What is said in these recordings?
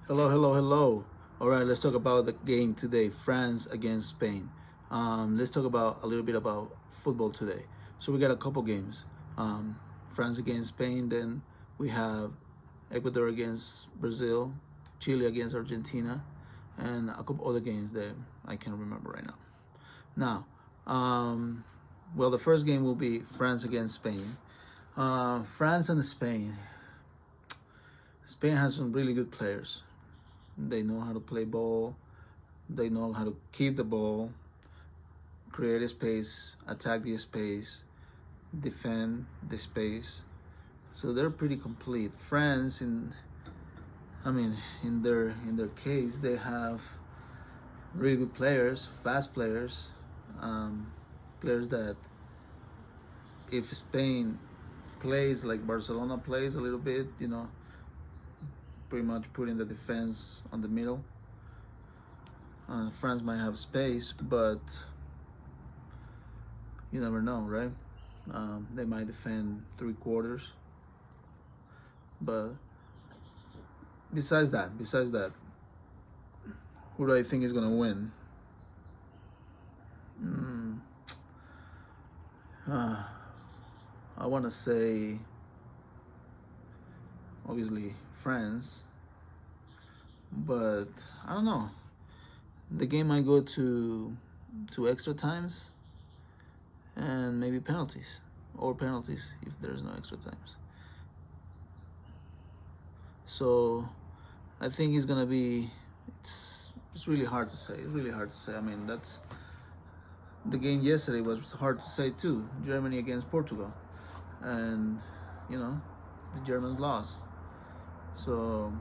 Hello, hello, hello. All right, let's talk about the game today, France against Spain. Let's talk about a little bit about football today. So we got a couple games. France against Spain, then we have Ecuador against Brazil, Chile against Argentina, and a couple other games that I can't remember right now. Now, well, the first game will be France against Spain. France and Spain. Spain has some really good players. They know how to play ball. They know how to keep the ball, create a space, attack the space, defend the space. So they're pretty complete. France, in their case, they have really good players, fast players, players that if Spain plays like Barcelona plays a little bit, pretty much putting the defense on the middle. France might have space, but you never know, right? They might defend three quarters, but besides that, who do I think is gonna win? Mm, uh, I want to say obviously France, but I don't know. The game might go to extra times and maybe penalties or penalties if there's no extra times. So I think it's gonna be. It's really hard to say. It's really hard to say. I mean, that's the game yesterday was hard to say too. Germany against Portugal, and you know, the Germans lost. So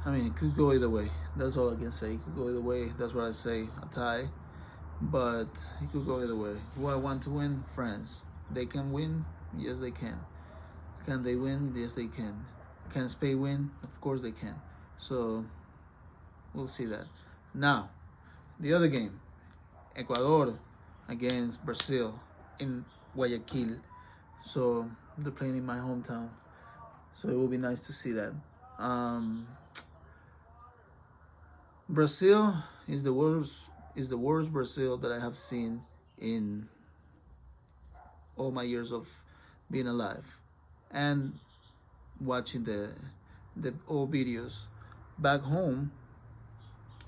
I mean, it could go either way. That's all I can say. It could go either way. That's what I say. A tie, but it could go either way. Who I want to win? France. They can win. Yes, they can. Can they win? Yes, they can. Can Spain win? Of course they can. So we'll see that. Now, the other game, Ecuador against Brazil in Guayaquil. So they're playing in my hometown. So it will be nice to see that. Um, Brazil is the worst Brazil that I have seen in all my years of being alive, and watching the old videos. Back home,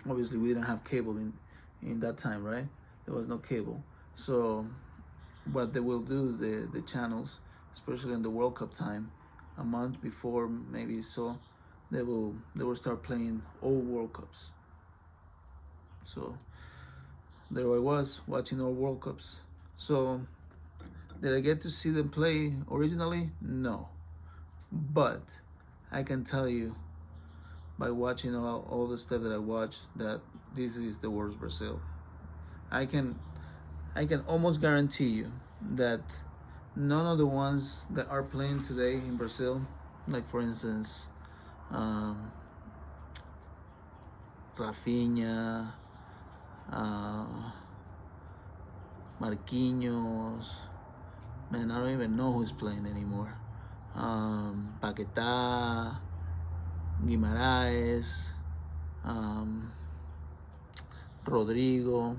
obviously we didn't have cable in that time, right? There was no cable. So what they will do, the channels, especially in the World Cup time, a month before maybe, so they will start playing old World Cups. So there I was watching all World Cups. So did I get to see them play originally? No. But I can tell you by watching all the stuff that I watched that this is the worst Brazil. I can I can almost guarantee you that none of the ones that are playing today in Brazil, like for instance, um, Rafinha, uh, Marquinhos, man, I don't even know who's playing anymore. Paquetá, Guimaraes, um, Rodrigo,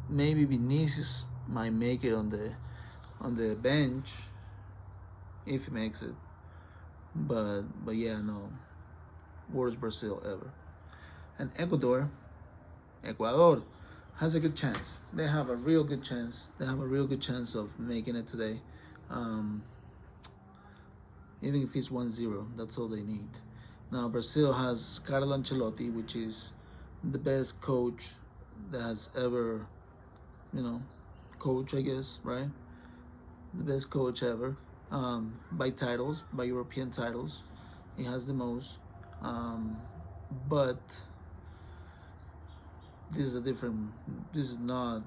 maybe Vinicius might make it on the bench if he makes it. But yeah, no, worst Brazil ever. And Ecuador has a good chance. They have a real good chance. They have a real good chance of making it today. Um, Even if it's 1-0, that's all they need. Now Brazil has Carlo Ancelotti, which is the best coach that has ever, you know, coach, I guess, right? The best coach ever, by titles, by European titles. He has the most. Um, but this is a different. This is not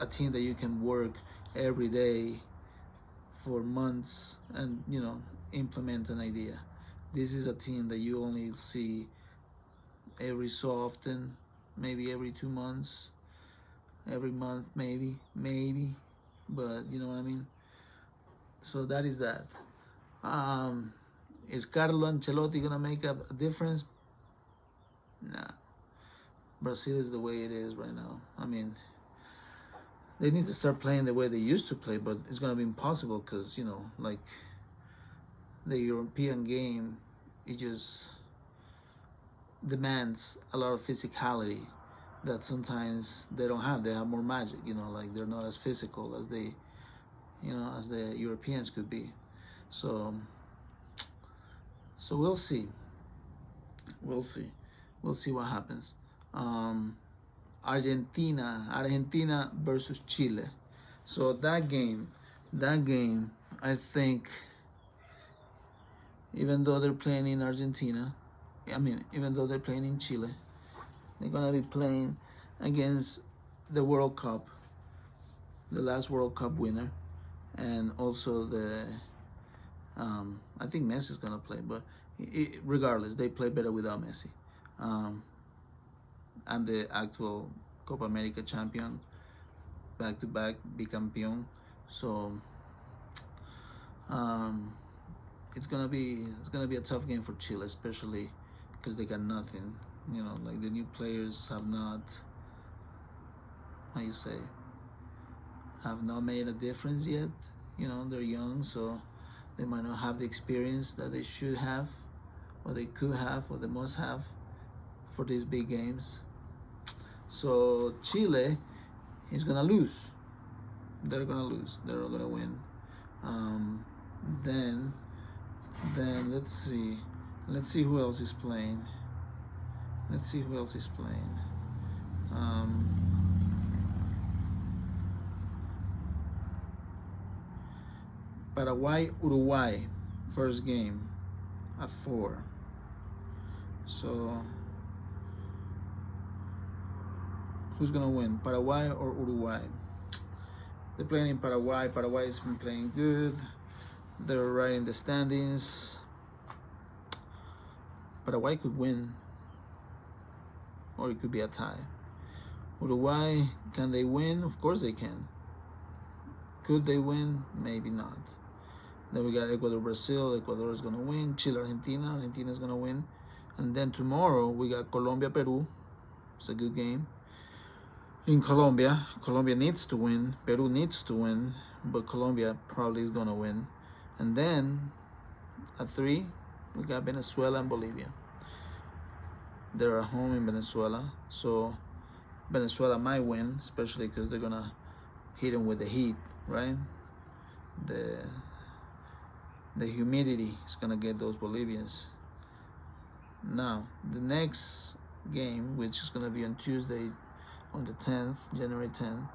a team that you can work every day for months and implement an idea. This is a team that you only see every so often, maybe every 2 months, every month, maybe, but you know what I mean. So that is that. Is Carlo Ancelotti gonna make a difference? Nah. Brazil is the way it is right now. I mean, they need to start playing the way they used to play, but it's gonna be impossible because like the European game, it just demands a lot of physicality that sometimes they don't have. They have more magic, like they're not as physical as as the Europeans could be. So we'll see. We'll see. We'll see what happens. Argentina versus Chile. So that game, I think, even though they're playing in Argentina, even though they're playing in Chile, they're gonna be playing against the World Cup, the last World Cup winner, and also I think Messi's gonna play, but regardless, they play better without Messi. And the actual Copa America champion, back-to-back bicampeón. So it's gonna be a tough game for Chile, especially because they got nothing. Like the new players have not, have not made a difference yet. They're young, so they might not have the experience that they should have, or they could have, or they must have for these big games. So Chile is gonna lose. They're gonna lose. They're not gonna win. Then let's see who else is playing. Paraguay, Uruguay, first game at 4. So who's gonna win, Paraguay or Uruguay? They're playing in Paraguay. Paraguay's been playing good. They're right in the standings. Paraguay could win, or it could be a tie. Uruguay, can they win? Of course they can. Could they win? Maybe not. Then we got Ecuador, Brazil. Ecuador is gonna win. Chile, Argentina. Argentina is gonna win. And then tomorrow we got Colombia, Peru. It's a good game. In Colombia needs to win. Peru needs to win, but Colombia probably is gonna win. And then at 3, we got Venezuela and Bolivia. They're at home in Venezuela, so Venezuela might win, especially because they're gonna hit them with the heat, right? The humidity is gonna get those Bolivians. Now the next game, which is gonna be on Tuesday, on the 10th, January 10th,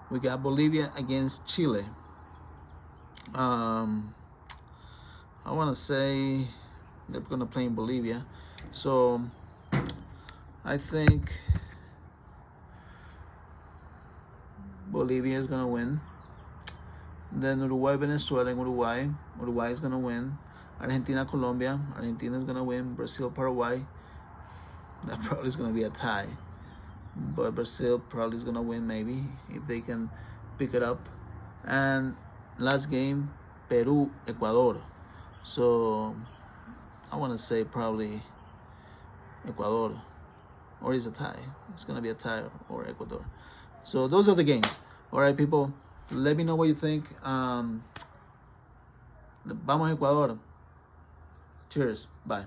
we got Bolivia against Chile. I want to say they're going to play in Bolivia. So I think Bolivia is going to win. Then Uruguay, Venezuela, and Uruguay. Uruguay is going to win. Argentina, Colombia. Argentina is going to win. Brazil, Paraguay. That probably is going to be a tie. But Brazil probably is going to win, maybe, if they can pick it up. And last game, Peru, Ecuador. So I want to say probably Ecuador, or it's a tie. It's going to be a tie or Ecuador. So those are the games. All right, people, let me know what you think. Vamos Ecuador. Cheers. Bye.